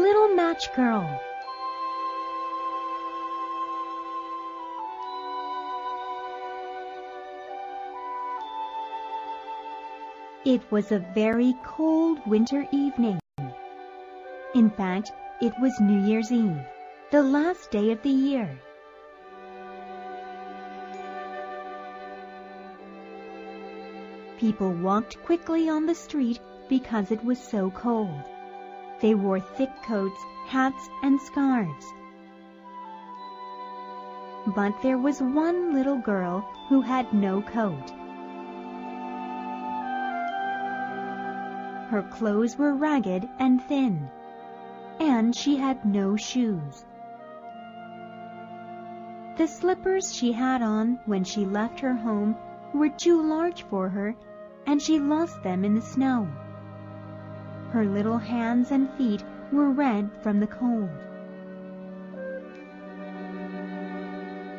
Little Match Girl. It was a very cold winter evening. In fact, it was New Year's Eve, the last day of the year. People walked quickly on the street because it was so cold. They wore thick coats, hats, and scarves. But there was one little girl who had no coat. Her clothes were ragged and thin, and she had no shoes. The slippers she had on when she left her home were too large for her, and she lost them in the snow. Her little hands and feet were red from the cold.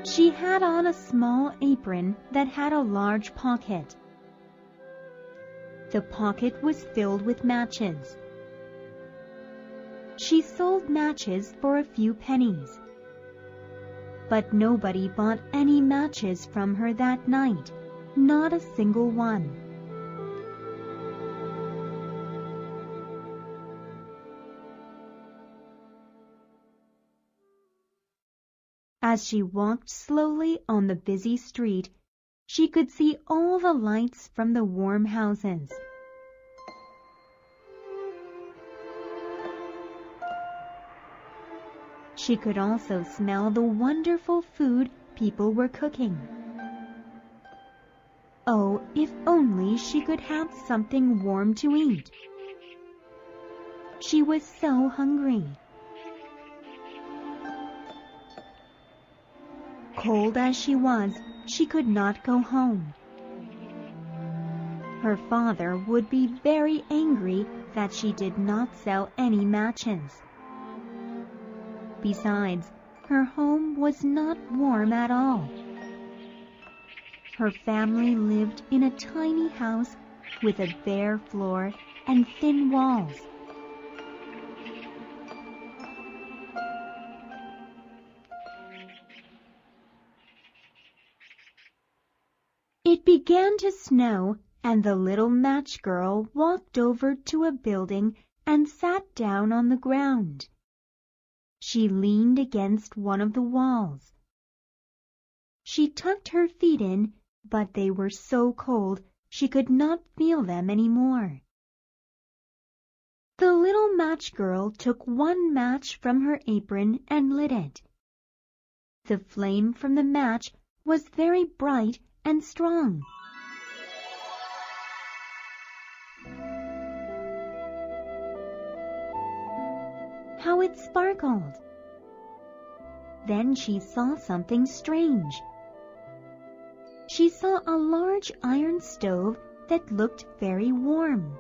She had on a small apron that had a large pocket. The pocket was filled with matches. She sold matches for a few pennies. But nobody bought any matches from her that night, not a single one. As she walked slowly on the busy street, she could see all the lights from the warm houses. She could also smell the wonderful food people were cooking. Oh, if only she could have something warm to eat. She was so hungry. Cold as she was, she could not go home. Her father would be very angry that she did not sell any matches. Besides, her home was not warm at all. Her family lived in a tiny house with a bare floor and thin walls. It began to snow, and the little match girl walked over to a building and sat down on the ground. She leaned against one of the walls. She tucked her feet in, but they were so cold she could not feel them any more. The little match girl took one match from her apron and lit it. The flame from the match was very bright and strong. How it sparkled! Then she saw something strange. She saw a large iron stove that looked very warm.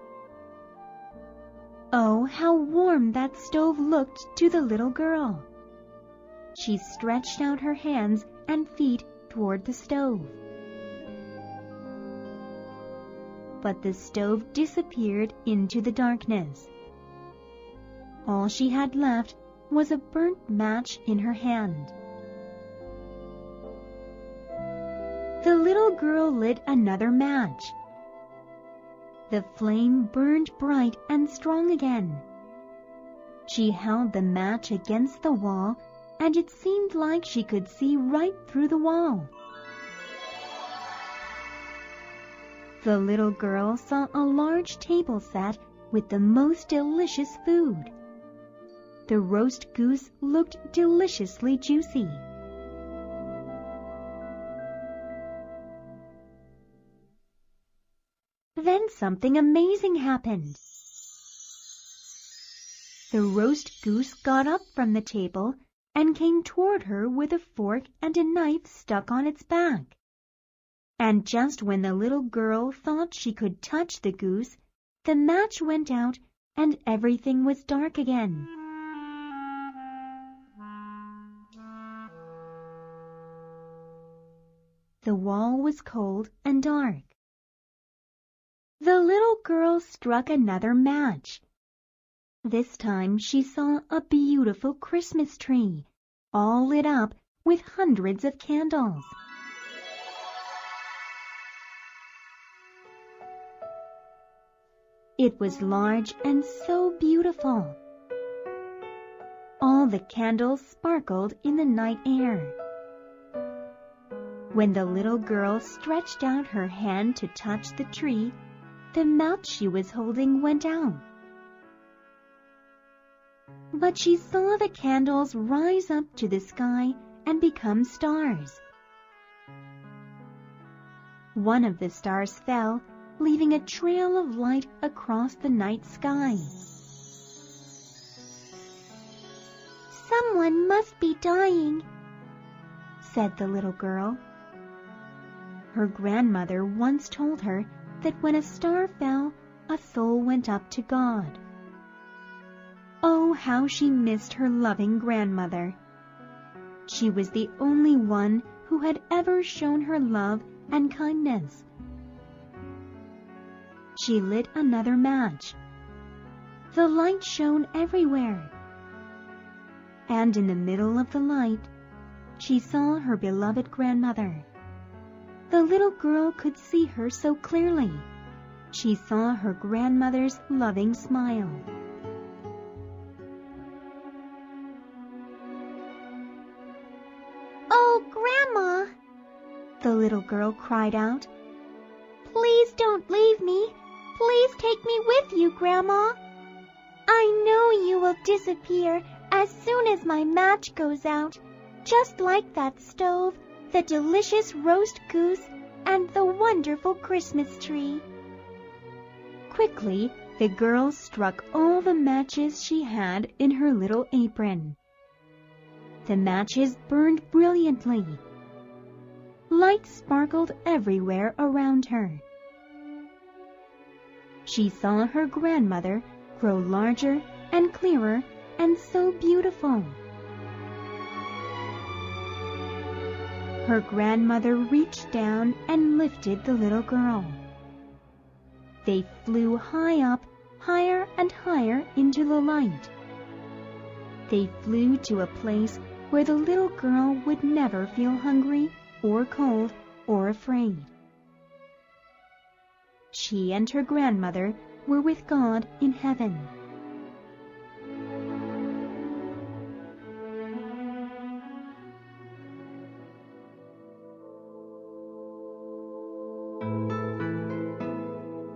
Oh, how warm that stove looked to the little girl! She stretched out her hands and feet toward the stove. But the stove disappeared into the darkness. All she had left was a burnt match in her hand. The little girl lit another match. The flame burned bright and strong again. She held the match against the wall, and it seemed like she could see right through the wall. The little girl saw a large table set with the most delicious food. The roast goose looked deliciously juicy. Then something amazing happened. The roast goose got up from the table and came toward her with a fork and a knife stuck on its back. And just when the little girl thought she could touch the goose, the match went out and everything was dark again. The wall was cold and dark. The little girl struck another match. This time she saw a beautiful Christmas tree, all lit up with hundreds of candles. It was large and so beautiful. All the candles sparkled in the night air. When the little girl stretched out her hand to touch the tree, the match she was holding went out. But she saw the candles rise up to the sky and become stars. One of the stars fell, leaving a trail of light across the night sky. "Someone must be dying," said the little girl. Her grandmother once told her that when a star fell, a soul went up to God. Oh, how she missed her loving grandmother! She was the only one who had ever shown her love and kindness. She lit another match. The light shone everywhere. And in the middle of the light, she saw her beloved grandmother. The little girl could see her so clearly. She saw her grandmother's loving smile. "Oh, Grandma!" the little girl cried out. "Please don't leave me. Please take me with you, Grandma. I know you will disappear as soon as my match goes out, just like that stove, the delicious roast goose, and the wonderful Christmas tree." Quickly, the girl struck all the matches she had in her little apron. The matches burned brilliantly. Light sparkled everywhere around her. She saw her grandmother grow larger and clearer and so beautiful. Her grandmother reached down and lifted the little girl. They flew high up, higher and higher into the light. They flew to a place where the little girl would never feel hungry or cold or afraid. She and her grandmother were with God in heaven.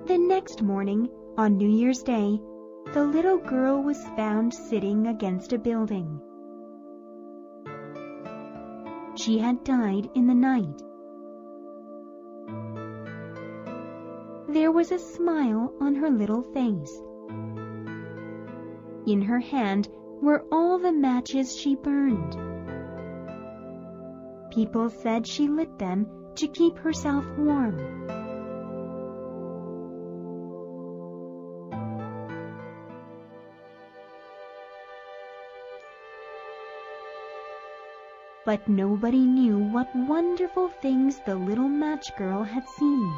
The next morning, on New Year's Day, the little girl was found sitting against a building. She had died in the night. There was a smile on her little face. In her hand were all the matches she burned. People said she lit them to keep herself warm. But nobody knew what wonderful things the little match girl had seen.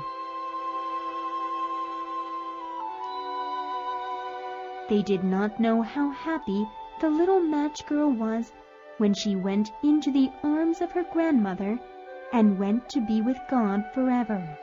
They did not know how happy the little match girl was when she went into the arms of her grandmother and went to be with God forever.